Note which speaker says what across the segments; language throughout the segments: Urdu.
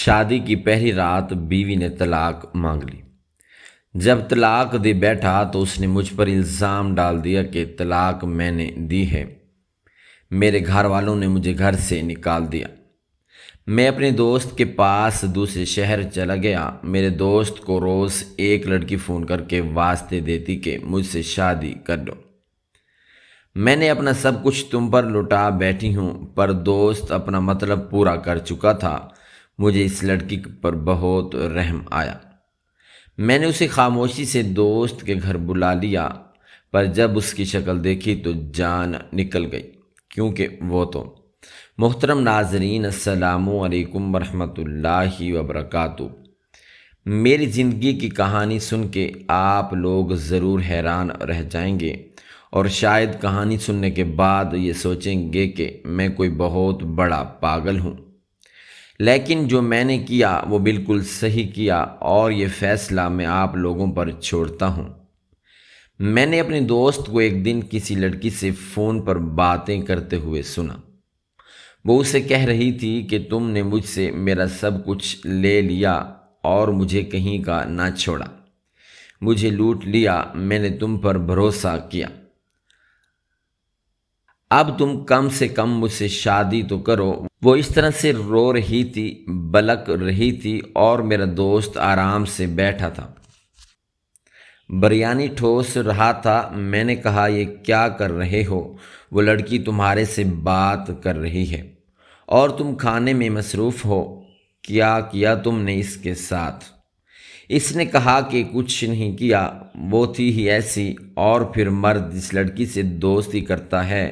Speaker 1: شادی کی پہلی رات بیوی نے طلاق مانگ لی۔ جب طلاق دے بیٹھا تو اس نے مجھ پر الزام ڈال دیا کہ طلاق میں نے دی ہے۔ میرے گھر والوں نے مجھے گھر سے نکال دیا۔ میں اپنے دوست کے پاس دوسرے شہر چلا گیا۔ میرے دوست کو روز ایک لڑکی فون کر کے واسطے دیتی کہ مجھ سے شادی کر لو۔ میں نے اپنا سب کچھ تم پر لٹا بیٹھی ہوں، پر دوست اپنا مطلب پورا کر چکا تھا۔ مجھے اس لڑکی پر بہت رحم آیا۔ میں نے اسے خاموشی سے دوست کے گھر بلا لیا، پر جب اس کی شکل دیکھی تو جان نکل گئی، کیونکہ وہ تو۔ محترم ناظرین، السلام علیکم ورحمۃ اللہ وبرکاتہ۔ میری زندگی کی کہانی سن کے آپ لوگ ضرور حیران رہ جائیں گے، اور شاید کہانی سننے کے بعد یہ سوچیں گے کہ میں کوئی بہت بڑا پاگل ہوں۔ لیکن جو میں نے کیا وہ بالکل صحیح کیا، اور یہ فیصلہ میں آپ لوگوں پر چھوڑتا ہوں۔ میں نے اپنے دوست کو ایک دن کسی لڑکی سے فون پر باتیں کرتے ہوئے سنا۔ وہ اسے کہہ رہی تھی کہ تم نے مجھ سے میرا سب کچھ لے لیا اور مجھے کہیں کا نہ چھوڑا، مجھے لوٹ لیا، میں نے تم پر بھروسہ کیا، اب تم کم سے کم مجھ سے شادی تو کرو۔ وہ اس طرح سے رو رہی تھی، بلک رہی تھی، اور میرا دوست آرام سے بیٹھا تھا، بریانی ٹھوس رہا تھا۔ میں نے کہا، یہ کیا کر رہے ہو؟ وہ لڑکی تمہارے سے بات کر رہی ہے اور تم کھانے میں مصروف ہو، کیا کیا تم نے اس کے ساتھ؟ اس نے کہا کہ کچھ نہیں کیا، وہ تھی ہی ایسی، اور پھر مرد جس لڑکی سے دوستی کرتا ہے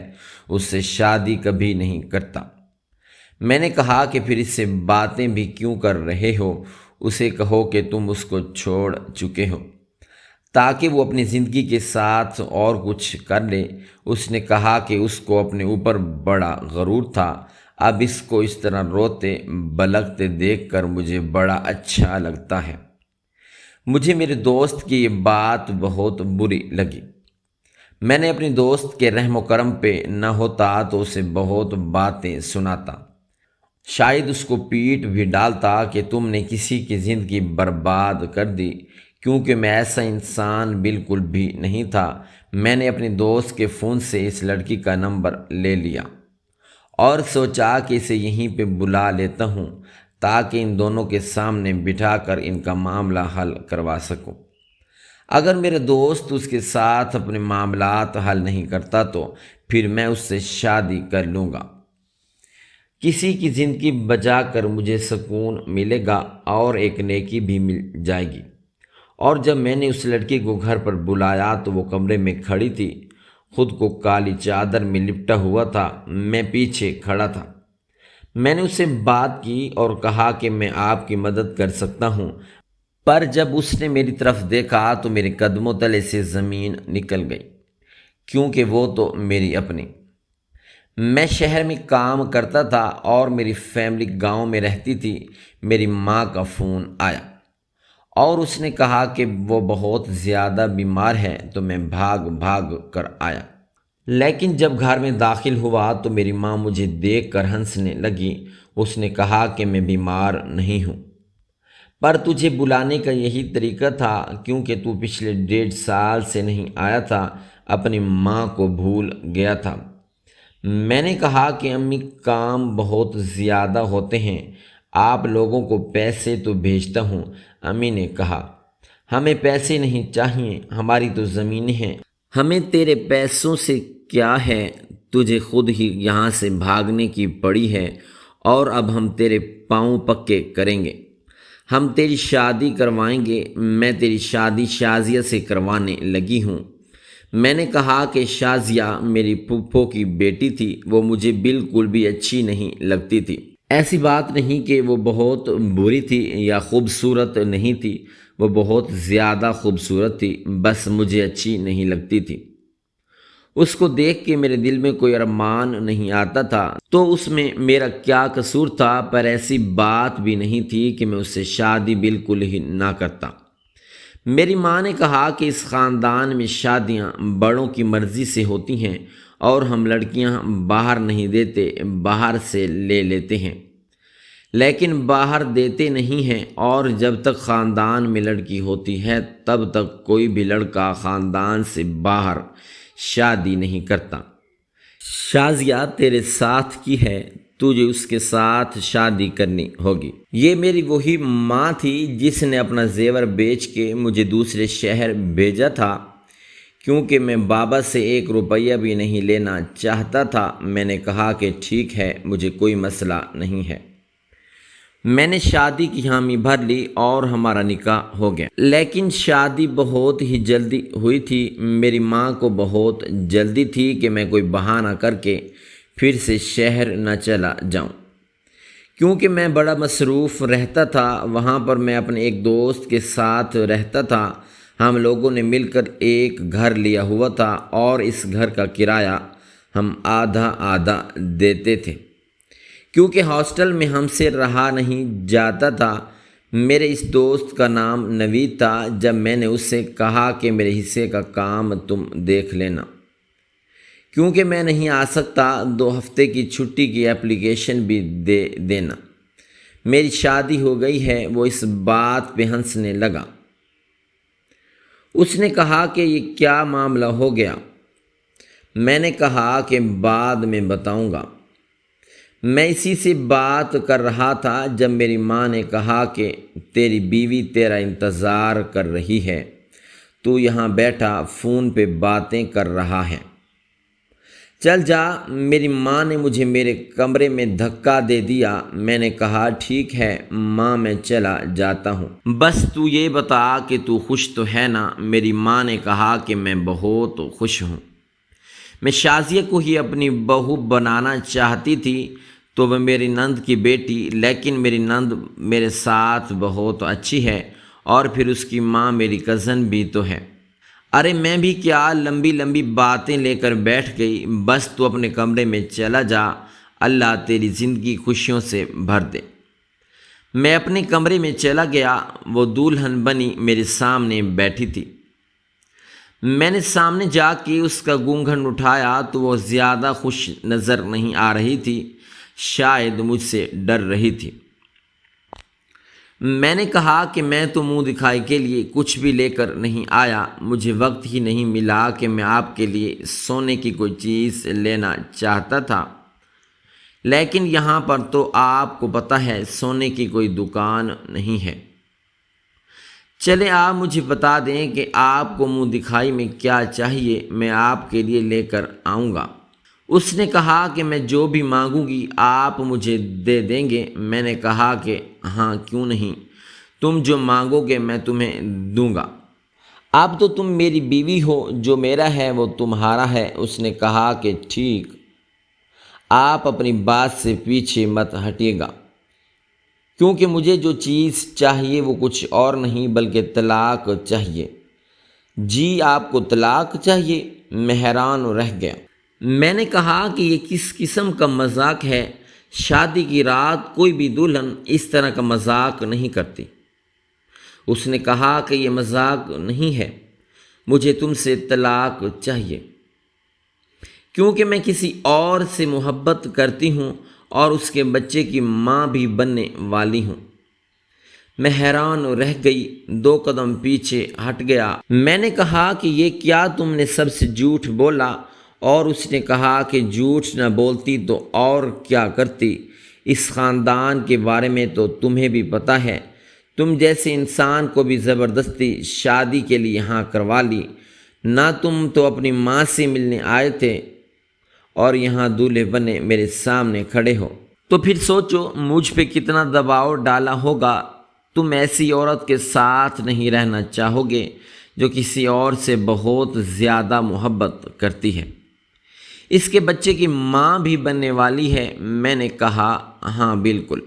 Speaker 1: اس سے شادی کبھی نہیں کرتا۔ میں نے کہا کہ پھر اس سے باتیں بھی کیوں کر رہے ہو؟ اسے کہو کہ تم اس کو چھوڑ چکے ہو تاکہ وہ اپنی زندگی کے ساتھ اور کچھ کر لے۔ اس نے کہا کہ اس کو اپنے اوپر بڑا غرور تھا۔ اب اس کو اس طرح روتے بلکتے دیکھ کر مجھے بڑا اچھا لگتا ہے۔ مجھے میرے دوست کی یہ بات بہت بری لگی۔ میں نے اپنے دوست کے رحم و کرم پہ نہ ہوتا تو اسے بہت باتیں سناتا، شاید اس کو پیٹ بھی ڈالتا کہ تم نے کسی کی زندگی برباد کر دی، کیونکہ میں ایسا انسان بالکل بھی نہیں تھا۔ میں نے اپنے دوست کے فون سے اس لڑکی کا نمبر لے لیا اور سوچا کہ اسے یہیں پہ بلا لیتا ہوں تاکہ ان دونوں کے سامنے بٹھا کر ان کا معاملہ حل کروا سکوں۔ اگر میرے دوست اس کے ساتھ اپنے معاملات حل نہیں کرتا تو پھر میں اس سے شادی کر لوں گا۔ کسی کی زندگی بچا کر مجھے سکون ملے گا اور ایک نیکی بھی مل جائے گی۔ اور جب میں نے اس لڑکی کو گھر پر بلایا تو وہ کمرے میں کھڑی تھی، خود کو کالی چادر میں لپٹا ہوا تھا۔ میں پیچھے کھڑا تھا۔ میں نے اس سے بات کی اور کہا کہ میں آپ کی مدد کر سکتا ہوں، پر جب اس نے میری طرف دیکھا تو میرے قدموں تلے سے زمین نکل گئی، کیونکہ وہ تو میری اپنی۔ میں شہر میں کام کرتا تھا اور میری فیملی گاؤں میں رہتی تھی۔ میری ماں کا فون آیا اور اس نے کہا کہ وہ بہت زیادہ بیمار ہے، تو میں بھاگ بھاگ کر آیا۔ لیکن جب گھر میں داخل ہوا تو میری ماں مجھے دیکھ کر ہنسنے لگی۔ اس نے کہا کہ میں بیمار نہیں ہوں، پر تجھے بلانے کا یہی طریقہ تھا، کیونکہ تو پچھلے 1.5 سال سے نہیں آیا تھا، اپنی ماں کو بھول گیا تھا۔ میں نے کہا کہ امی، کام بہت زیادہ ہوتے ہیں، آپ لوگوں کو پیسے تو بھیجتا ہوں۔ امی نے کہا، ہمیں پیسے نہیں چاہیے، ہماری تو زمینیں ہیں، ہمیں تیرے پیسوں سے کیا ہے، تجھے خود ہی یہاں سے بھاگنے کی پڑی ہے، اور اب ہم تیرے پاؤں پکے کریں گے، ہم تیری شادی کروائیں گے۔ میں تیری شادی شازیہ سے کروانے لگی ہوں۔ میں نے کہا کہ شازیہ میری پھپھو کی بیٹی تھی، وہ مجھے بالکل بھی اچھی نہیں لگتی تھی۔ ایسی بات نہیں کہ وہ بہت بری تھی یا خوبصورت نہیں تھی، وہ بہت زیادہ خوبصورت تھی، بس مجھے اچھی نہیں لگتی تھی۔ اس کو دیکھ کے میرے دل میں کوئی ارمان نہیں آتا تھا، تو اس میں میرا کیا قصور تھا؟ پر ایسی بات بھی نہیں تھی کہ میں اس سے شادی بالکل ہی نہ کرتا۔ میری ماں نے کہا کہ اس خاندان میں شادیاں بڑوں کی مرضی سے ہوتی ہیں، اور ہم لڑکیاں باہر نہیں دیتے، باہر سے لے لیتے ہیں۔ لیکن باہر دیتے نہیں ہیں، اور جب تک خاندان میں لڑکی ہوتی ہے تب تک کوئی بھی لڑکا خاندان سے باہر شادی نہیں کرتا۔ شازیہ تیرے ساتھ کی ہے، تجھے اس کے ساتھ شادی کرنی ہوگی۔ یہ میری وہی ماں تھی جس نے اپنا زیور بیچ کے مجھے دوسرے شہر بھیجا تھا، کیونکہ میں بابا سے 1 روپیہ بھی نہیں لینا چاہتا تھا۔ میں نے کہا کہ ٹھیک ہے، مجھے کوئی مسئلہ نہیں ہے۔ میں نے شادی کی حامی بھر لی اور ہمارا نکاح ہو گیا، لیکن شادی بہت ہی جلدی ہوئی تھی۔ میری ماں کو بہت جلدی تھی کہ میں کوئی بہانہ کر کے پھر سے شہر نہ چلا جاؤں، کیونکہ میں بڑا مصروف رہتا تھا۔ وہاں پر میں اپنے ایک دوست کے ساتھ رہتا تھا۔ ہم لوگوں نے مل کر ایک گھر لیا ہوا تھا اور اس گھر کا کرایہ ہم آدھا آدھا دیتے تھے، کیونکہ ہاسٹل میں ہم سے رہا نہیں جاتا تھا۔ میرے اس دوست کا نام نوید تھا۔ جب میں نے اس سے کہا کہ میرے حصے کا کام تم دیکھ لینا، کیونکہ میں نہیں آ سکتا، 2 ہفتے کی چھٹی کی اپلیکیشن بھی دے دینا، میری شادی ہو گئی ہے، وہ اس بات پہ ہنسنے لگا۔ اس نے کہا کہ یہ کیا معاملہ ہو گیا؟ میں نے کہا کہ بعد میں بتاؤں گا۔ میں اسی سے بات کر رہا تھا جب میری ماں نے کہا کہ تیری بیوی تیرا انتظار کر رہی ہے، تو یہاں بیٹھا فون پہ باتیں کر رہا ہے، چل جا۔ میری ماں نے مجھے میرے کمرے میں دھکا دے دیا۔ میں نے کہا ٹھیک ہے ماں، میں چلا جاتا ہوں، بس تو یہ بتا کہ تو خوش تو ہے نا؟ میری ماں نے کہا کہ میں بہت خوش ہوں۔ میں شازیہ کو ہی اپنی بہو بنانا چاہتی تھی، تو وہ میری نند کی بیٹی، لیکن میری نند میرے ساتھ بہت اچھی ہے، اور پھر اس کی ماں میری کزن بھی تو ہے۔ ارے میں بھی کیا لمبی لمبی باتیں لے کر بیٹھ گئی، بس تو اپنے کمرے میں چلا جا، اللہ تیری زندگی خوشیوں سے بھر دے۔ میں اپنے کمرے میں چلا گیا۔ وہ دلہن بنی میرے سامنے بیٹھی تھی۔ میں نے سامنے جا کے اس کا گھونگھٹ اٹھایا تو وہ زیادہ خوش نظر نہیں آ رہی تھی، شاید مجھ سے ڈر رہی تھی۔ میں نے کہا کہ میں تو منہ دکھائی کے لیے کچھ بھی لے کر نہیں آیا، مجھے وقت ہی نہیں ملا کہ میں آپ کے لیے سونے کی کوئی چیز لینا چاہتا تھا، لیکن یہاں پر تو آپ کو پتہ ہے سونے کی کوئی دکان نہیں ہے۔ چلے آپ مجھے بتا دیں کہ آپ کو منہ دکھائی میں کیا چاہیے، میں آپ کے لیے لے کر آؤں گا۔ اس نے کہا کہ میں جو بھی مانگوں گی آپ مجھے دے دیں گے۔ میں نے کہا کہ ہاں کیوں نہیں، تم جو مانگو گے میں تمہیں دوں گا۔ اب تو تم میری بیوی ہو، جو میرا ہے وہ تمہارا ہے۔ اس نے کہا کہ ٹھیک، آپ اپنی بات سے پیچھے مت ہٹیے گا، کیونکہ مجھے جو چیز چاہیے وہ کچھ اور نہیں بلکہ طلاق چاہیے۔ جی آپ کو طلاق چاہیے؟ میں حیران رہ گیا۔ میں نے کہا کہ یہ کس قسم کا مذاق ہے؟ شادی کی رات کوئی بھی دلہن اس طرح کا مذاق نہیں کرتی۔ اس نے کہا کہ یہ مذاق نہیں ہے، مجھے تم سے طلاق چاہیے، کیونکہ میں کسی اور سے محبت کرتی ہوں اور اس کے بچے کی ماں بھی بننے والی ہوں۔ میں حیران رہ گئی، 2 قدم پیچھے ہٹ گیا۔ میں نے کہا کہ یہ کیا تم نے سب سے جھوٹ بولا؟ اور اس نے کہا کہ جھوٹ نہ بولتی تو اور کیا کرتی؟ اس خاندان کے بارے میں تو تمہیں بھی پتہ ہے، تم جیسے انسان کو بھی زبردستی شادی کے لیے یہاں کروا لی، نہ تم تو اپنی ماں سے ملنے آئے تھے اور یہاں دولہے بنے میرے سامنے کھڑے ہو، تو پھر سوچو مجھ پہ کتنا دباؤ ڈالا ہوگا۔ تم ایسی عورت کے ساتھ نہیں رہنا چاہو گے جو کسی اور سے بہت زیادہ محبت کرتی ہے، اس کے بچے کی ماں بھی بننے والی ہے۔ میں نے کہا ہاں بالکل،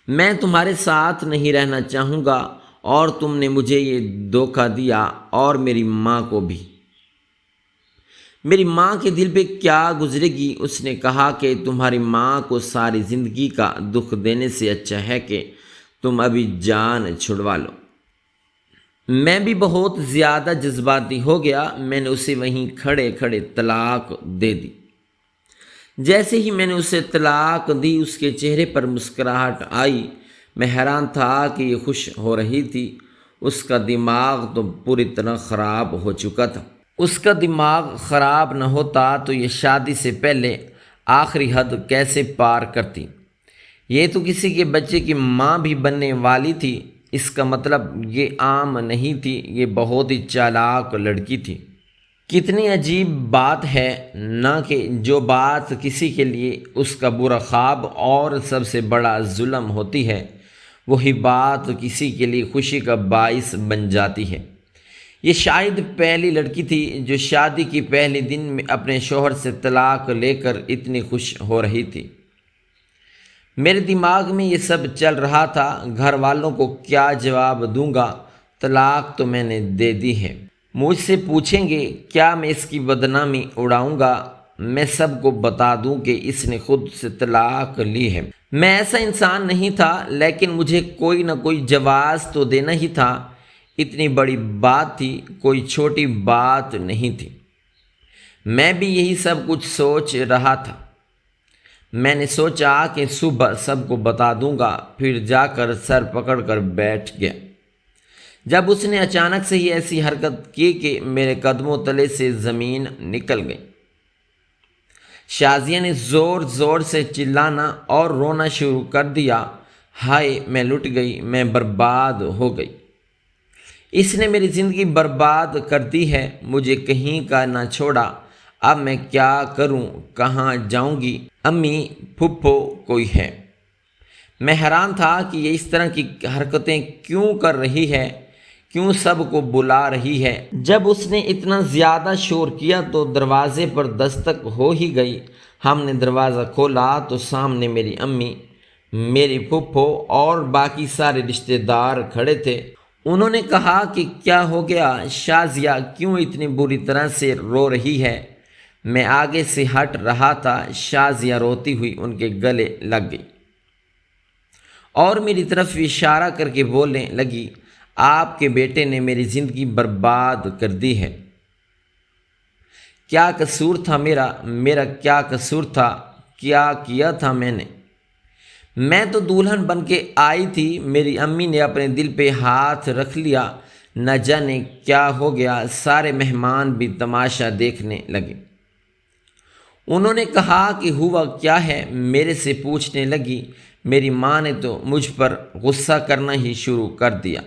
Speaker 1: میں تمہارے ساتھ نہیں رہنا چاہوں گا، اور تم نے مجھے یہ دھوکہ دیا اور میری ماں کو بھی۔ میری ماں کے دل پہ کیا گزرے گی؟ اس نے کہا کہ تمہاری ماں کو ساری زندگی کا دکھ دینے سے اچھا ہے کہ تم ابھی جان چھڑوا لو۔ میں بھی بہت زیادہ جذباتی ہو گیا، میں نے اسے وہیں کھڑے کھڑے طلاق دے دی۔ جیسے ہی میں نے اسے طلاق دی اس کے چہرے پر مسکراہٹ آئی۔ میں حیران تھا کہ یہ خوش ہو رہی تھی، اس کا دماغ تو پوری طرح خراب ہو چکا تھا۔ اس کا دماغ خراب نہ ہوتا تو یہ شادی سے پہلے آخری حد کیسے پار کرتی؟ یہ تو کسی کے بچے کی ماں بھی بننے والی تھی۔ اس کا مطلب یہ عام نہیں تھی، یہ بہت ہی چالاک لڑکی تھی۔ کتنی عجیب بات ہے نہ کہ جو بات کسی کے لیے اس کا برا خواب اور سب سے بڑا ظلم ہوتی ہے، وہی بات کسی کے لیے خوشی کا باعث بن جاتی ہے۔ یہ شاید پہلی لڑکی تھی جو شادی کی پہلے دن میں اپنے شوہر سے طلاق لے کر اتنی خوش ہو رہی تھی۔ میرے دماغ میں یہ سب چل رہا تھا، گھر والوں کو کیا جواب دوں گا؟ طلاق تو میں نے دے دی ہے، مجھ سے پوچھیں گے کیا میں اس کی بدنامی اڑاؤں گا؟ میں سب کو بتا دوں کہ اس نے خود سے طلاق لی ہے۔ میں ایسا انسان نہیں تھا، لیکن مجھے کوئی نہ کوئی جواز تو دینا ہی تھا۔ اتنی بڑی بات تھی، کوئی چھوٹی بات نہیں تھی۔ میں بھی یہی سب کچھ سوچ رہا تھا۔ میں نے سوچا کہ صبح سب کو بتا دوں گا، پھر جا کر سر پکڑ کر بیٹھ گیا۔ جب اس نے اچانک سے ہی ایسی حرکت کی کہ میرے قدموں تلے سے زمین نکل گئی۔ شازیہ نے زور زور سے چلانا اور رونا شروع کر دیا۔ ہائے میں لٹ گئی، میں برباد ہو گئی، اس نے میری زندگی برباد کر دی ہے، مجھے کہیں کا نہ چھوڑا، اب میں کیا کروں، کہاں جاؤں گی؟ امی، پھپھو کوئی ہے؟ میں حیران تھا کہ یہ اس طرح کی حرکتیں کیوں کر رہی ہے، کیوں سب کو بلا رہی ہے۔ جب اس نے اتنا زیادہ شور کیا تو دروازے پر دستک ہو ہی گئی۔ ہم نے دروازہ کھولا تو سامنے میری امی، میری پھپھو اور باقی سارے رشتہ دار کھڑے تھے۔ انہوں نے کہا کہ کیا ہو گیا شازیہ، کیوں اتنی بری طرح سے رو رہی ہے؟ میں آگے سے ہٹ رہا تھا، شازیہ روتی ہوئی ان کے گلے لگ گئی اور میری طرف اشارہ کر کے بولنے لگی، آپ کے بیٹے نے میری زندگی برباد کر دی ہے۔ کیا قصور تھا میرا کیا قصور تھا؟ کیا کیا تھا میں نے؟ میں تو دلہن بن کے آئی تھی۔ میری امی نے اپنے دل پہ ہاتھ رکھ لیا، نہ جانے کیا ہو گیا۔ سارے مہمان بھی تماشا دیکھنے لگے۔ انہوں نے کہا کہ ہوا کیا ہے؟ میرے سے پوچھنے لگی۔ میری ماں نے تو مجھ پر غصہ کرنا ہی شروع کر دیا،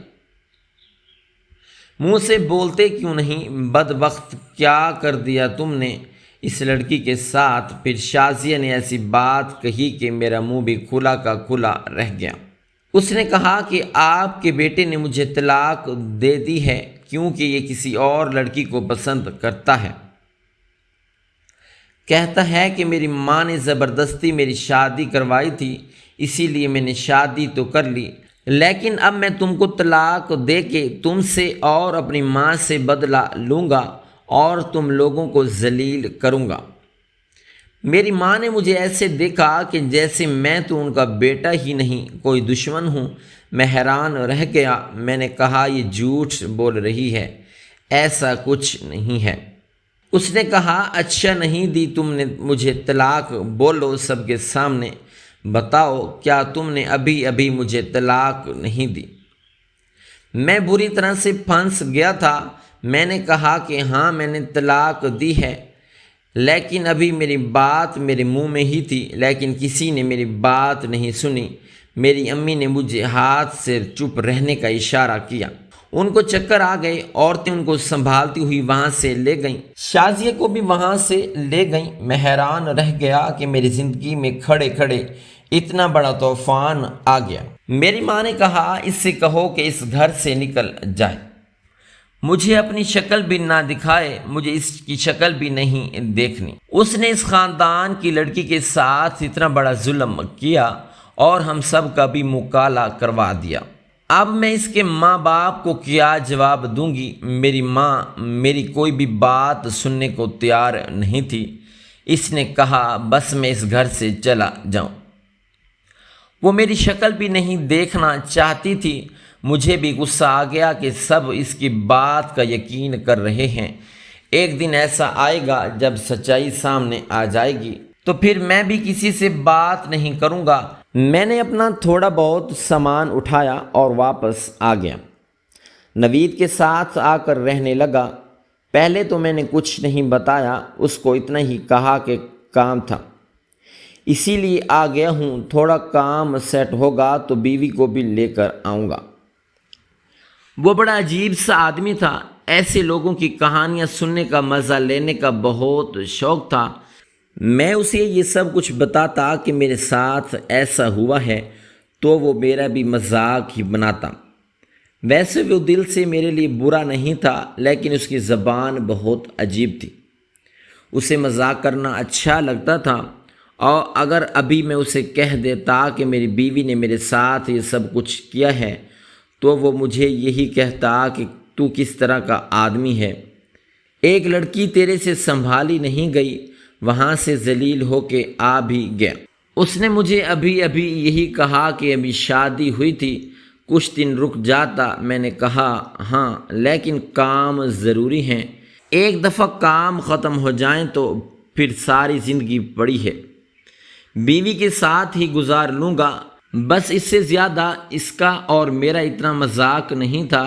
Speaker 1: منہ سے بولتے کیوں نہیں؟ بدبخت، کیا کر دیا تم نے اس لڑکی کے ساتھ؟ پھر شازیہ نے ایسی بات کہی کہ میرا منہ بھی کھلا کا کھلا رہ گیا۔ اس نے کہا کہ آپ کے بیٹے نے مجھے طلاق دے دی ہے کیونکہ یہ کسی اور لڑکی کو پسند کرتا ہے۔ کہتا ہے کہ میری ماں نے زبردستی میری شادی کروائی تھی، اسی لیے میں نے شادی تو کر لی، لیکن اب میں تم کو طلاق دے کے تم سے اور اپنی ماں سے بدلہ لوں گا اور تم لوگوں کو ذلیل کروں گا۔ میری ماں نے مجھے ایسے دیکھا کہ جیسے میں تو ان کا بیٹا ہی نہیں، کوئی دشمن ہوں۔ میں حیران رہ گیا۔ میں نے کہا یہ جھوٹ بول رہی ہے، ایسا کچھ نہیں ہے۔ اس نے کہا اچھا نہیں دی تم نے مجھے طلاق؟ بولو سب کے سامنے، بتاؤ کیا تم نے ابھی مجھے طلاق نہیں دی؟ میں بری طرح سے پھنس گیا تھا۔ میں نے کہا کہ ہاں میں نے طلاق دی ہے، لیکن ابھی میری بات میرے منہ میں ہی تھی، لیکن کسی نے میری بات نہیں سنی۔ میری امی نے مجھے ہاتھ سے چپ رہنے کا اشارہ کیا۔ ان کو چکر آ گئے، عورتیں ان کو سنبھالتی ہوئی وہاں سے لے گئیں، شازیہ کو بھی وہاں سے لے گئیں۔ میں حیران رہ گیا کہ میری زندگی میں کھڑے کھڑے اتنا بڑا طوفان آ گیا۔ میری ماں نے کہا اس سے کہو کہ اس گھر سے نکل جائے، مجھے اپنی شکل بھی نہ دکھائے، مجھے اس کی شکل بھی نہیں دیکھنی۔ اس نے اس خاندان کی لڑکی کے ساتھ اتنا بڑا ظلم کیا اور ہم سب کا بھی مکالمہ کروا دیا۔ اب میں اس کے ماں باپ کو کیا جواب دوں گی؟ میری ماں میری کوئی بھی بات سننے کو تیار نہیں تھی۔ اس نے کہا بس میں اس گھر سے چلا جاؤں۔ وہ میری شکل بھی نہیں دیکھنا چاہتی تھی۔ مجھے بھی غصہ آ گیا کہ سب اس کی بات کا یقین کر رہے ہیں۔ ایک دن ایسا آئے گا جب سچائی سامنے آ جائے گی۔ تو پھر میں بھی کسی سے بات نہیں کروں گا۔ میں نے اپنا تھوڑا بہت سامان اٹھایا اور واپس آ گیا۔ نوید کے ساتھ آ کر رہنے لگا۔ پہلے تو میں نے کچھ نہیں بتایا، اس کو اتنا ہی کہا کہ کام تھا اسی لیے آ گیا ہوں، تھوڑا کام سیٹ ہوگا تو بیوی کو بھی لے کر آؤں گا۔ وہ بڑا عجیب سا آدمی تھا، ایسے لوگوں کی کہانیاں سننے کا مزہ لینے کا بہت شوق تھا۔ میں اسے یہ سب کچھ بتاتا کہ میرے ساتھ ایسا ہوا ہے تو وہ میرا بھی مذاق ہی بناتا۔ ویسے وہ دل سے میرے لیے برا نہیں تھا، لیکن اس کی زبان بہت عجیب تھی۔ اسے مذاق کرنا اچھا لگتا تھا، اور اگر ابھی میں اسے کہہ دیتا کہ میری بیوی نے میرے ساتھ یہ سب کچھ کیا ہے تو وہ مجھے یہی کہتا کہ تو کس طرح کا آدمی ہے، ایک لڑکی تیرے سے سنبھالی نہیں گئی، وہاں سے ذلیل ہو کے آ بھی گیا۔ اس نے مجھے ابھی یہی کہا کہ ابھی شادی ہوئی تھی، کچھ دن رک جاتا۔ میں نے کہا ہاں، لیکن کام ضروری ہیں، ایک دفعہ کام ختم ہو جائیں تو پھر ساری زندگی پڑی ہے، بیوی کے ساتھ ہی گزار لوں گا، بس اس سے زیادہ۔ اس کا اور میرا اتنا مذاق نہیں تھا۔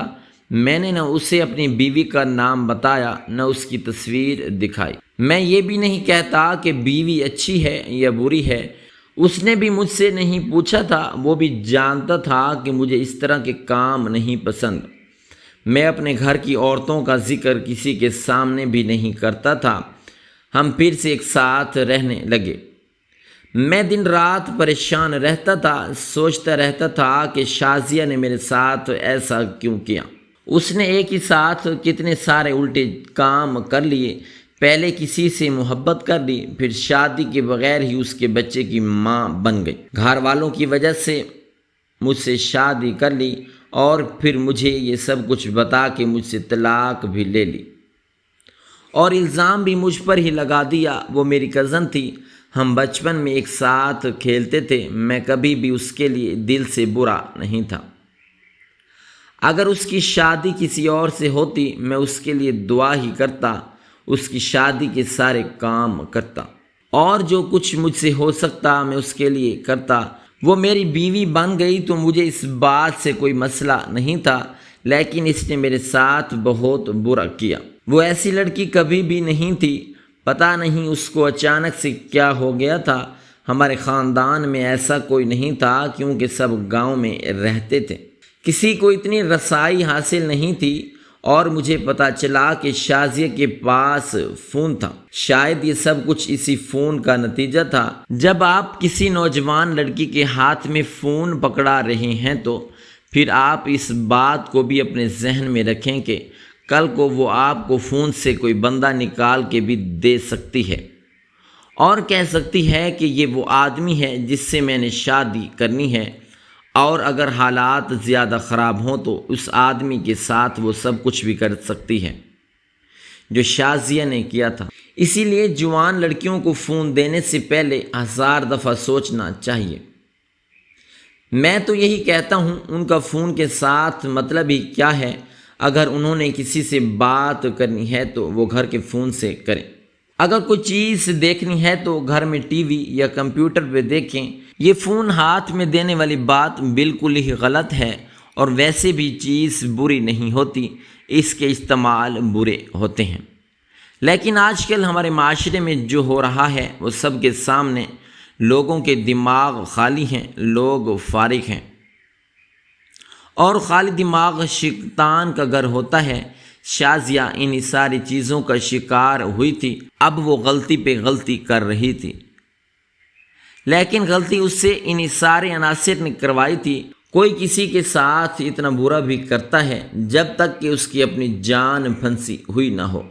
Speaker 1: میں نے نہ اسے اپنی بیوی کا نام بتایا نہ اس کی تصویر دکھائی۔ میں یہ بھی نہیں کہتا کہ بیوی اچھی ہے یا بری ہے، اس نے بھی مجھ سے نہیں پوچھا تھا، وہ بھی جانتا تھا کہ مجھے اس طرح کے کام نہیں پسند۔ میں اپنے گھر کی عورتوں کا ذکر کسی کے سامنے بھی نہیں کرتا تھا۔ ہم پھر سے ایک ساتھ رہنے لگے۔ میں دن رات پریشان رہتا تھا، سوچتا رہتا تھا کہ شازیہ نے میرے ساتھ ایسا کیوں کیا۔ اس نے ایک ہی ساتھ کتنے سارے الٹے کام کر لیے، پہلے کسی سے محبت کر لی، پھر شادی کے بغیر ہی اس کے بچے کی ماں بن گئی، گھر والوں کی وجہ سے مجھ سے شادی کر لی، اور پھر مجھے یہ سب کچھ بتا کے مجھ سے طلاق بھی لے لی، اور الزام بھی مجھ پر ہی لگا دیا۔ وہ میری کزن تھی، ہم بچپن میں ایک ساتھ کھیلتے تھے، میں کبھی بھی اس کے لیے دل سے برا نہیں تھا۔ اگر اس کی شادی کسی اور سے ہوتی میں اس کے لیے دعا ہی کرتا، اس کی شادی کے سارے کام کرتا، اور جو کچھ مجھ سے ہو سکتا میں اس کے لیے کرتا۔ وہ میری بیوی بن گئی تو مجھے اس بات سے کوئی مسئلہ نہیں تھا، لیکن اس نے میرے ساتھ بہت برا کیا۔ وہ ایسی لڑکی کبھی بھی نہیں تھی، پتہ نہیں اس کو اچانک سے کیا ہو گیا تھا۔ ہمارے خاندان میں ایسا کوئی نہیں تھا، کیونکہ سب گاؤں میں رہتے تھے، کسی کو اتنی رسائی حاصل نہیں تھی، اور مجھے پتہ چلا کہ شازیہ کے پاس فون تھا۔ شاید یہ سب کچھ اسی فون کا نتیجہ تھا۔ جب آپ کسی نوجوان لڑکی کے ہاتھ میں فون پکڑا رہے ہیں تو پھر آپ اس بات کو بھی اپنے ذہن میں رکھیں کہ کل کو وہ آپ کو فون سے کوئی بندہ نکال کے بھی دے سکتی ہے، اور کہہ سکتی ہے کہ یہ وہ آدمی ہے جس سے میں نے شادی کرنی ہے، اور اگر حالات زیادہ خراب ہوں تو اس آدمی کے ساتھ وہ سب کچھ بھی کر سکتی ہے جو شازیہ نے کیا تھا۔ اسی لیے جوان لڑکیوں کو فون دینے سے پہلے 1000 دفعہ سوچنا چاہیے۔ میں تو یہی کہتا ہوں، ان کا فون کے ساتھ مطلب ہی کیا ہے؟ اگر انہوں نے کسی سے بات کرنی ہے تو وہ گھر کے فون سے کریں، اگر کوئی چیز دیکھنی ہے تو گھر میں ٹی وی یا کمپیوٹر پہ دیکھیں۔ یہ فون ہاتھ میں دینے والی بات بالکل ہی غلط ہے، اور ویسے بھی چیز بری نہیں ہوتی، اس کے استعمال برے ہوتے ہیں۔ لیکن آج کل ہمارے معاشرے میں جو ہو رہا ہے وہ سب کے سامنے، لوگوں کے دماغ خالی ہیں، لوگ فارغ ہیں، اور خالی دماغ شیطان کا گھر ہوتا ہے۔ شازیہ انہی ساری چیزوں کا شکار ہوئی تھی، اب وہ غلطی پہ غلطی کر رہی تھی، لیکن غلطی اس سے انہی سارے عناصر نے کروائی تھی۔ کوئی کسی کے ساتھ اتنا برا بھی کرتا ہے جب تک کہ اس کی اپنی جان پھنسی ہوئی نہ ہو۔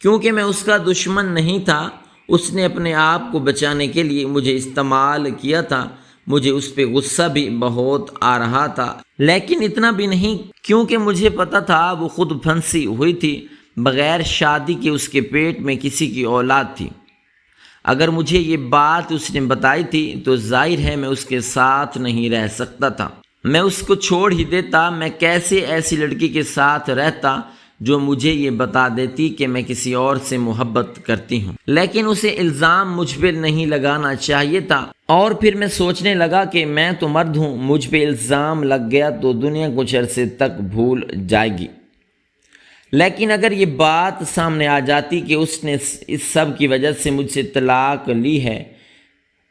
Speaker 1: کیونکہ میں اس کا دشمن نہیں تھا، اس نے اپنے آپ کو بچانے کے لیے مجھے استعمال کیا تھا۔ مجھے اس پہ غصہ بھی بہت آ رہا تھا، لیکن اتنا بھی نہیں، کیونکہ مجھے پتا تھا وہ خود پھنسی ہوئی تھی، بغیر شادی کے اس کے پیٹ میں کسی کی اولاد تھی۔ اگر مجھے یہ بات اس نے بتائی تھی تو ظاہر ہے میں اس کے ساتھ نہیں رہ سکتا تھا، میں اس کو چھوڑ ہی دیتا۔ میں کیسے ایسی لڑکی کے ساتھ رہتا جو مجھے یہ بتا دیتی کہ میں کسی اور سے محبت کرتی ہوں، لیکن اسے الزام مجھ پہ نہیں لگانا چاہیے تھا۔ اور پھر میں سوچنے لگا کہ میں تو مرد ہوں، مجھ پہ الزام لگ گیا تو دنیا کچھ عرصے تک بھول جائے گی، لیکن اگر یہ بات سامنے آ جاتی کہ اس نے اس سب کی وجہ سے مجھ سے طلاق لی ہے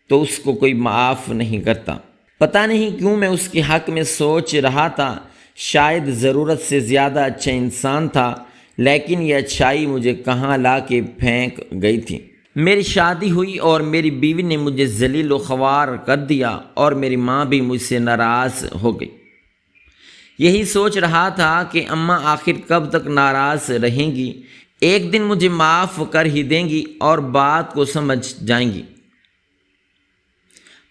Speaker 1: تو اس کو کوئی معاف نہیں کرتا۔ پتہ نہیں کیوں میں اس کے حق میں سوچ رہا تھا، شاید ضرورت سے زیادہ اچھا انسان تھا، لیکن یہ اچھائی مجھے کہاں لا کے پھینک گئی تھی۔ میری شادی ہوئی اور میری بیوی نے مجھے ذلیل و خوار کر دیا اور میری ماں بھی مجھ سے ناراض ہو گئی۔ یہی سوچ رہا تھا کہ اماں آخر کب تک ناراض رہیں گی، ایک دن مجھے معاف کر ہی دیں گی اور بات کو سمجھ جائیں گی۔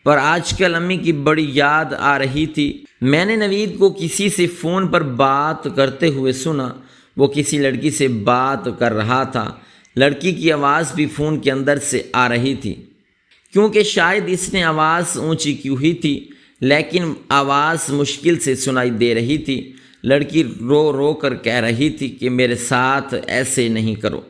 Speaker 1: پر آج کل امی کی بڑی یاد آ رہی تھی۔ میں نے نوید کو کسی سے فون پر بات کرتے ہوئے سنا، وہ کسی لڑکی سے بات کر رہا تھا۔ لڑکی کی آواز بھی فون کے اندر سے آ رہی تھی، کیونکہ شاید اس نے آواز اونچی کی ہوئی تھی، لیکن آواز مشکل سے سنائی دے رہی تھی۔ لڑکی رو رو کر کہہ رہی تھی کہ میرے ساتھ ایسے نہیں کرو،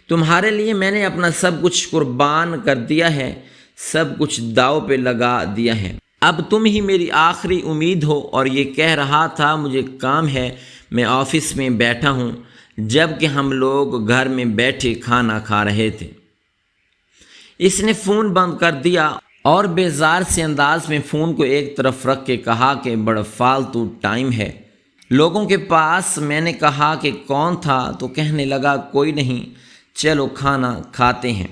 Speaker 1: تمہارے لیے میں نے اپنا سب کچھ قربان کر دیا ہے، سب کچھ داؤ پہ لگا دیا ہے، اب تم ہی میری آخری امید ہو۔ اور یہ کہہ رہا تھا مجھے کام ہے، میں آفس میں بیٹھا ہوں، جب کہ ہم لوگ گھر میں بیٹھے کھانا کھا رہے تھے۔ اس نے فون بند کر دیا اور بیزار سے انداز میں فون کو ایک طرف رکھ کے کہا کہ بڑا فالتو ٹائم ہے لوگوں کے پاس۔ میں نے کہا کہ کون تھا تو کہنے لگا کوئی نہیں، چلو کھانا کھاتے ہیں۔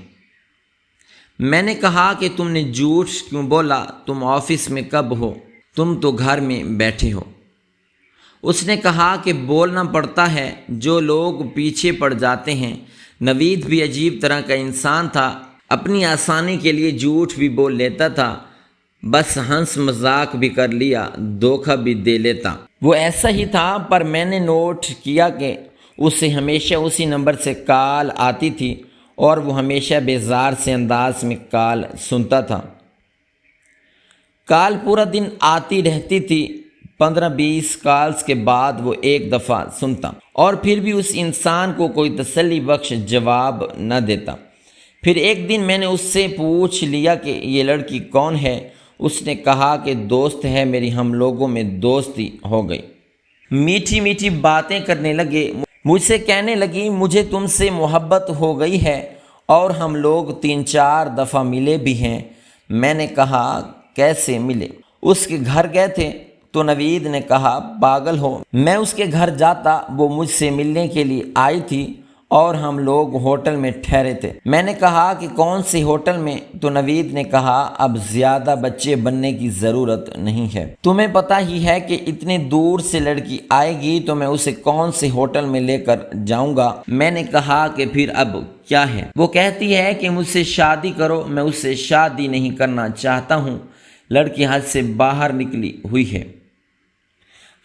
Speaker 1: میں نے کہا کہ تم نے جھوٹ کیوں بولا، تم آفس میں کب ہو، تم تو گھر میں بیٹھے ہو۔ اس نے کہا کہ بولنا پڑتا ہے، جو لوگ پیچھے پڑ جاتے ہیں۔ نوید بھی عجیب طرح کا انسان تھا، اپنی آسانی کے لیے جھوٹ بھی بول لیتا تھا، بس ہنس مذاق بھی کر لیا، دھوکہ بھی دے لیتا۔ وہ ایسا ہی تھا، پر میں نے نوٹ کیا کہ اسے ہمیشہ اسی نمبر سے کال آتی تھی اور وہ ہمیشہ بیزار سے انداز میں کال سنتا تھا۔ کال پورا دن آتی رہتی تھی، 15-20 کالز کے بعد وہ ایک دفعہ سنتا اور پھر بھی اس انسان کو کوئی تسلی بخش جواب نہ دیتا۔ پھر ایک دن میں نے اس سے پوچھ لیا کہ یہ لڑکی کون ہے۔ اس نے کہا کہ دوست ہے میری، ہم لوگوں میں دوستی ہو گئی، میٹھی میٹھی باتیں کرنے لگے، مجھ سے کہنے لگی مجھے تم سے محبت ہو گئی ہے اور ہم لوگ 3-4 دفعہ ملے بھی ہیں۔ میں نے کہا کیسے ملے؟ اس کے گھر گئے تھے تو نوید نے کہا پاگل ہو، میں اس کے گھر جاتا، وہ مجھ سے ملنے کے لیے آئی تھی اور ہم لوگ ہوٹل میں ٹھہرے تھے۔ میں نے کہا کہ کون سے ہوٹل میں؟ تو نوید نے کہا اب زیادہ بچے بننے کی ضرورت نہیں ہے، تمہیں پتہ ہی ہے کہ اتنے دور سے لڑکی آئے گی تو میں اسے کون سے ہوٹل میں لے کر جاؤں گا۔ میں نے کہا کہ پھر اب کیا ہے؟ وہ کہتی ہے کہ مجھ سے شادی کرو۔ میں اس سے شادی نہیں کرنا چاہتا ہوں۔ لڑکی حد سے باہر نکلی ہوئی ہے،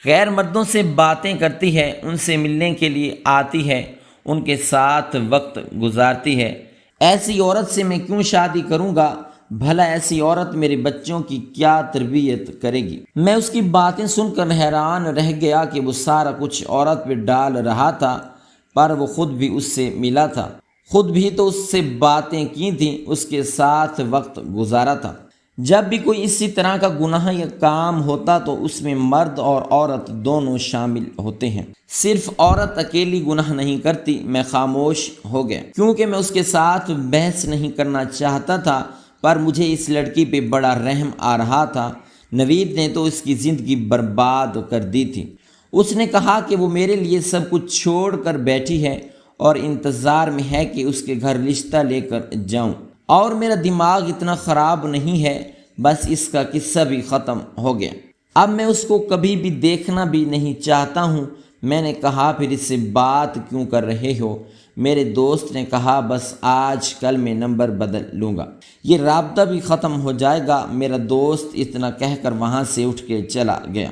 Speaker 1: غیر مردوں سے باتیں کرتی ہے، ان سے ملنے کے لیے آتی ہے، ان کے ساتھ وقت گزارتی ہے۔ ایسی عورت سے میں کیوں شادی کروں گا؟ بھلا ایسی عورت میرے بچوں کی کیا تربیت کرے گی؟ میں اس کی باتیں سن کر حیران رہ گیا کہ وہ سارا کچھ عورت پہ ڈال رہا تھا، پر وہ خود بھی اس سے ملا تھا، خود بھی تو اس سے باتیں کی تھیں، اس کے ساتھ وقت گزارا تھا۔ جب بھی کوئی اسی طرح کا گناہ یا کام ہوتا تو اس میں مرد اور عورت دونوں شامل ہوتے ہیں، صرف عورت اکیلی گناہ نہیں کرتی۔ میں خاموش ہو گیا کیونکہ میں اس کے ساتھ بحث نہیں کرنا چاہتا تھا، پر مجھے اس لڑکی پہ بڑا رحم آ رہا تھا۔ نوید نے تو اس کی زندگی برباد کر دی تھی۔ اس نے کہا کہ وہ میرے لیے سب کچھ چھوڑ کر بیٹھی ہے اور انتظار میں ہے کہ اس کے گھر رشتہ لے کر جاؤں، اور میرا دماغ اتنا خراب نہیں ہے، بس اس کا قصہ بھی ختم ہو گیا، اب میں اس کو کبھی بھی دیکھنا بھی نہیں چاہتا ہوں۔ میں نے کہا پھر اس سے بات کیوں کر رہے ہو؟ میرے دوست نے کہا بس آج کل میں نمبر بدل لوں گا، یہ رابطہ بھی ختم ہو جائے گا۔ میرا دوست اتنا کہہ کر وہاں سے اٹھ کے چلا گیا۔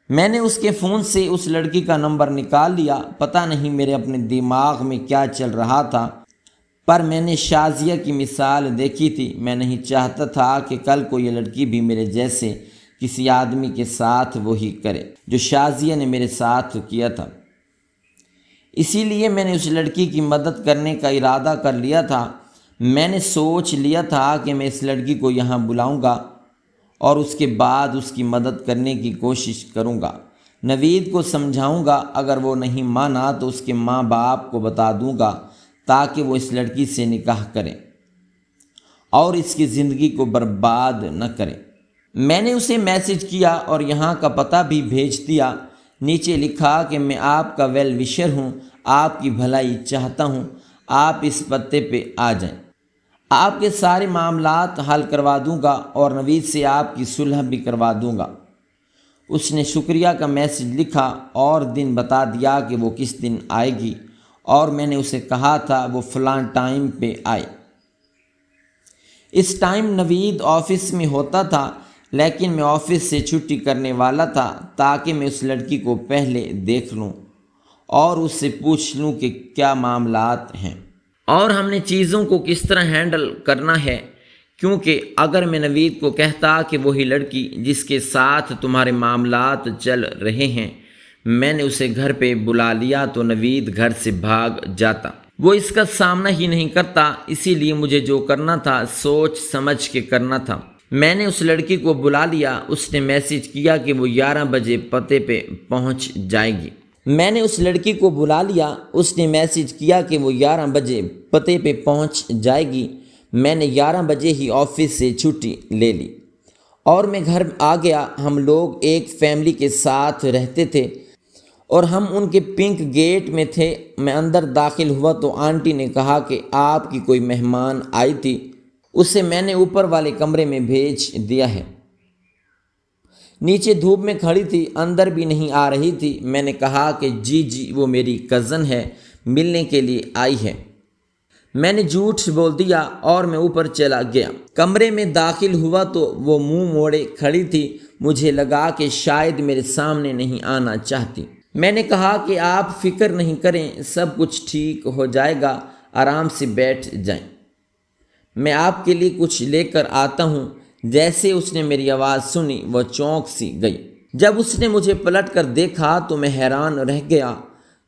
Speaker 1: میں نے اس کے فون سے اس لڑکی کا نمبر نکال لیا۔ پتہ نہیں میرے اپنے دماغ میں کیا چل رہا تھا، پر میں نے شازیہ کی مثال دیکھی تھی۔ میں نہیں چاہتا تھا کہ کل کو یہ لڑکی بھی میرے جیسے کسی آدمی کے ساتھ وہی کرے جو شازیہ نے میرے ساتھ کیا تھا۔ اسی لیے میں نے اس لڑکی کی مدد کرنے کا ارادہ کر لیا تھا۔ میں نے سوچ لیا تھا کہ میں اس لڑکی کو یہاں بلاؤں گا اور اس کے بعد اس کی مدد کرنے کی کوشش کروں گا۔ نوید کو سمجھاؤں گا، اگر وہ نہیں مانا تو اس کے ماں باپ کو بتا دوں گا تاکہ وہ اس لڑکی سے نکاح کریں اور اس کی زندگی کو برباد نہ کریں۔ میں نے اسے میسج کیا اور یہاں کا پتہ بھی بھیج دیا۔ نیچے لکھا کہ میں آپ کا ویل وشر ہوں، آپ کی بھلائی چاہتا ہوں، آپ اس پتے پہ آ جائیں، آپ کے سارے معاملات حل کروا دوں گا اور نوید سے آپ کی صلح بھی کروا دوں گا۔ اس نے شکریہ کا میسج لکھا اور دن بتا دیا کہ وہ کس دن آئے گی، اور میں نے اسے کہا تھا وہ فلاں ٹائم پہ آئے۔ اس ٹائم نوید آفس میں ہوتا تھا، لیکن میں آفس سے چھٹی کرنے والا تھا تاکہ میں اس لڑکی کو پہلے دیکھ لوں اور اس سے پوچھ لوں کہ کیا معاملات ہیں اور ہم نے چیزوں کو کس طرح ہینڈل کرنا ہے، کیونکہ اگر میں نوید کو کہتا کہ وہی لڑکی جس کے ساتھ تمہارے معاملات چل رہے ہیں میں نے اسے گھر پہ بلا لیا تو نوید گھر سے بھاگ جاتا۔ وہ اس کا سامنا ہی نہیں کرتا، اسی لیے مجھے جو کرنا تھا سوچ سمجھ کے کرنا تھا۔ میں نے اس لڑکی کو بلا لیا، اس نے میسج کیا کہ وہ 11 بجے پتے پہ پہنچ جائے گی۔ میں نے اس لڑکی کو بلا لیا، اس نے میسج کیا کہ وہ 11 بجے پتے پہ پہنچ جائے گی۔ میں نے 11 بجے ہی آفس سے چھٹی لے لی اور میں گھر آ گیا۔ ہم لوگ ایک فیملی کے ساتھ رہتے تھے اور ہم ان کے پنک گیٹ میں تھے۔ میں اندر داخل ہوا تو آنٹی نے کہا کہ آپ کی کوئی مہمان آئی تھی، اسے میں نے اوپر والے کمرے میں بھیج دیا ہے۔ نیچے دھوپ میں کھڑی تھی، اندر بھی نہیں آ رہی تھی۔ میں نے کہا کہ جی وہ میری کزن ہے، ملنے کے لیے آئی ہے۔ میں نے جھوٹ بول دیا اور میں اوپر چلا گیا۔ کمرے میں داخل ہوا تو وہ منہ موڑے کھڑی تھی۔ مجھے لگا کہ شاید میرے سامنے نہیں آنا چاہتی۔ میں نے کہا کہ آپ فکر نہیں کریں، سب کچھ ٹھیک ہو جائے گا، آرام سے بیٹھ جائیں، میں آپ کے لیے کچھ لے کر آتا ہوں۔ جیسے اس نے میری آواز سنی وہ چونک سی گئی۔ جب اس نے مجھے پلٹ کر دیکھا تو میں حیران رہ گیا،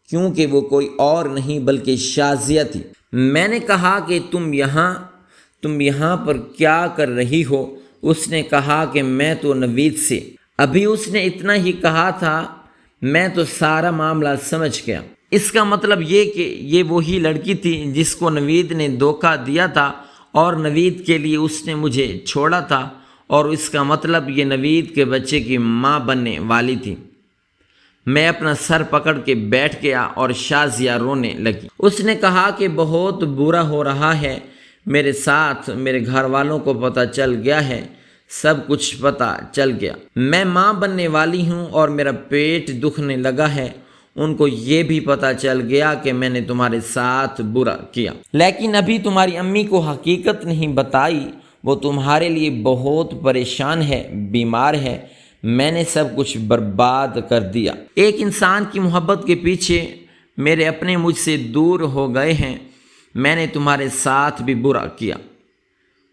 Speaker 1: کیونکہ وہ کوئی اور نہیں بلکہ شازیہ تھی۔ میں نے کہا کہ تم یہاں پر کیا کر رہی ہو؟ اس نے کہا کہ میں تو نوید سے۔ ابھی اس نے اتنا ہی کہا تھا، میں تو سارا معاملہ سمجھ گیا۔ اس کا مطلب یہ کہ یہ وہی لڑکی تھی جس کو نوید نے دھوکہ دیا تھا اور نوید کے لیے اس نے مجھے چھوڑا تھا، اور اس کا مطلب یہ نوید کے بچے کی ماں بننے والی تھی۔ میں اپنا سر پکڑ کے بیٹھ گیا اور شازیہ رونے لگی۔ اس نے کہا کہ بہت برا ہو رہا ہے میرے ساتھ، میرے گھر والوں کو پتہ چل گیا ہے، سب کچھ پتہ چل گیا۔ میں ماں بننے والی ہوں اور میرا پیٹ دکھنے لگا ہے۔ ان کو یہ بھی پتہ چل گیا کہ میں نے تمہارے ساتھ برا کیا، لیکن ابھی تمہاری امی کو حقیقت نہیں بتائی۔ وہ تمہارے لیے بہت پریشان ہے، بیمار ہے۔ میں نے سب کچھ برباد کر دیا۔ ایک انسان کی محبت کے پیچھے میرے اپنے مجھ سے دور ہو گئے ہیں۔ میں نے تمہارے ساتھ بھی برا کیا۔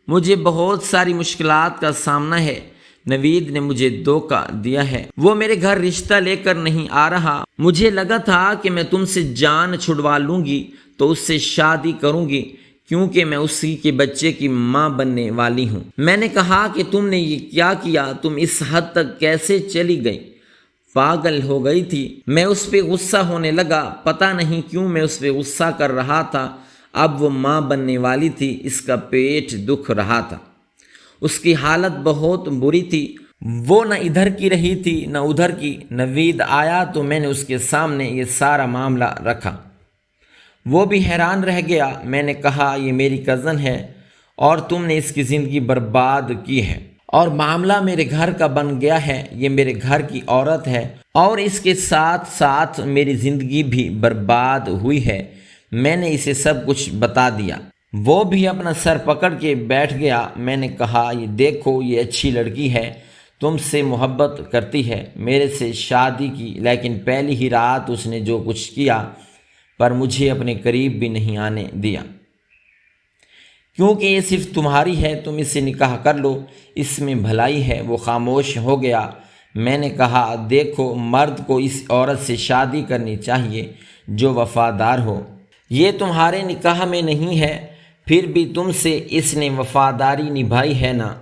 Speaker 1: مجھے بہت ساری مشکلات کا سامنا ہے۔ نوید نے مجھے دھوکہ دیا ہے، وہ میرے گھر رشتہ لے کر نہیں آ رہا۔ مجھے لگا تھا کہ میں تم سے جان چھڑوا لوں گی تو اس سے شادی کروں گی، کیونکہ میں اسی کے بچے کی ماں بننے والی ہوں۔ میں نے کہا کہ تم نے یہ کیا کیا؟ تم اس حد تک کیسے چلی گئی؟ پاگل ہو گئی تھی۔ میں اس پہ غصہ ہونے لگا، پتہ نہیں کیوں میں اس پہ غصہ کر رہا تھا۔ اب وہ ماں بننے والی تھی، اس کا پیٹ دکھ رہا تھا، اس کی حالت بہت بری تھی، وہ نہ ادھر کی رہی تھی نہ ادھر کی۔ نوید آیا تو میں نے اس کے سامنے یہ سارا معاملہ رکھا، وہ بھی حیران رہ گیا۔ میں نے کہا یہ میری کزن ہے اور تم نے اس کی زندگی برباد کی ہے اور معاملہ میرے گھر کا بن گیا ہے، یہ میرے گھر کی عورت ہے اور اس کے ساتھ ساتھ میری زندگی بھی برباد ہوئی ہے۔ میں نے اسے سب کچھ بتا دیا۔ وہ بھی اپنا سر پکڑ کے بیٹھ گیا۔ میں نے کہا یہ دیکھو یہ اچھی لڑکی ہے، تم سے محبت کرتی ہے، میرے سے شادی کی، لیکن پہلی ہی رات اس نے جو کچھ کیا پر مجھے اپنے قریب بھی نہیں آنے دیا، کیونکہ یہ صرف تمہاری ہے، تم اس سے نکاح کر لو، اس میں بھلائی ہے۔ وہ خاموش ہو گیا۔ میں نے کہا دیکھو مرد کو اس عورت سے شادی کرنی چاہیے جو وفادار ہو۔ یہ تمہارے نکاح میں نہیں ہے، پھر بھی تم سے اس نے وفاداری نبھائی ہے نا،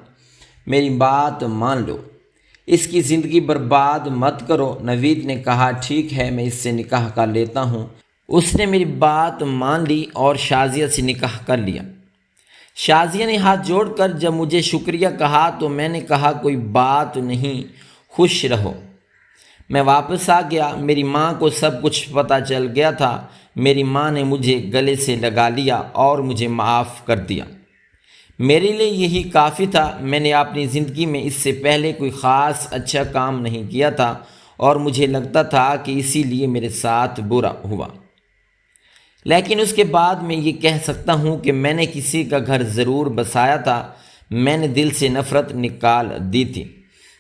Speaker 1: میری بات مان لو، اس کی زندگی برباد مت کرو۔ نوید نے کہا ٹھیک ہے، میں اس سے نکاح کر لیتا ہوں۔ اس نے میری بات مان لی اور شازیہ سے نکاح کر لیا۔ شازیہ نے ہاتھ جوڑ کر جب مجھے شکریہ کہا تو میں نے کہا کوئی بات نہیں، خوش رہو۔ میں واپس آ گیا۔ میری ماں کو سب کچھ پتہ چل گیا تھا۔ میری ماں نے مجھے گلے سے لگا لیا اور مجھے معاف کر دیا۔ میرے لیے یہی کافی تھا۔ میں نے اپنی زندگی میں اس سے پہلے کوئی خاص اچھا کام نہیں کیا تھا اور مجھے لگتا تھا کہ اسی لیے میرے ساتھ برا ہوا، لیکن اس کے بعد میں یہ کہہ سکتا ہوں کہ میں نے کسی کا گھر ضرور بسایا تھا۔ میں نے دل سے نفرت نکال دی تھی،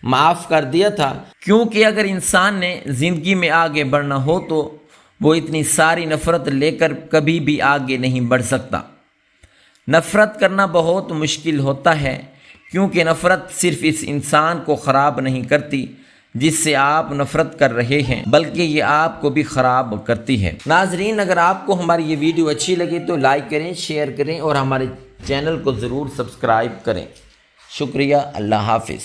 Speaker 1: معاف کر دیا تھا، کیونکہ اگر انسان نے زندگی میں آگے بڑھنا ہو تو وہ اتنی ساری نفرت لے کر کبھی بھی آگے نہیں بڑھ سکتا۔ نفرت کرنا بہت مشکل ہوتا ہے، کیونکہ نفرت صرف اس انسان کو خراب نہیں کرتی جس سے آپ نفرت کر رہے ہیں، بلکہ یہ آپ کو بھی خراب کرتی ہے۔ ناظرین، اگر آپ کو ہماری یہ ویڈیو اچھی لگے تو لائک کریں، شیئر کریں اور ہمارے چینل کو ضرور سبسکرائب کریں۔ شکریہ، اللہ حافظ۔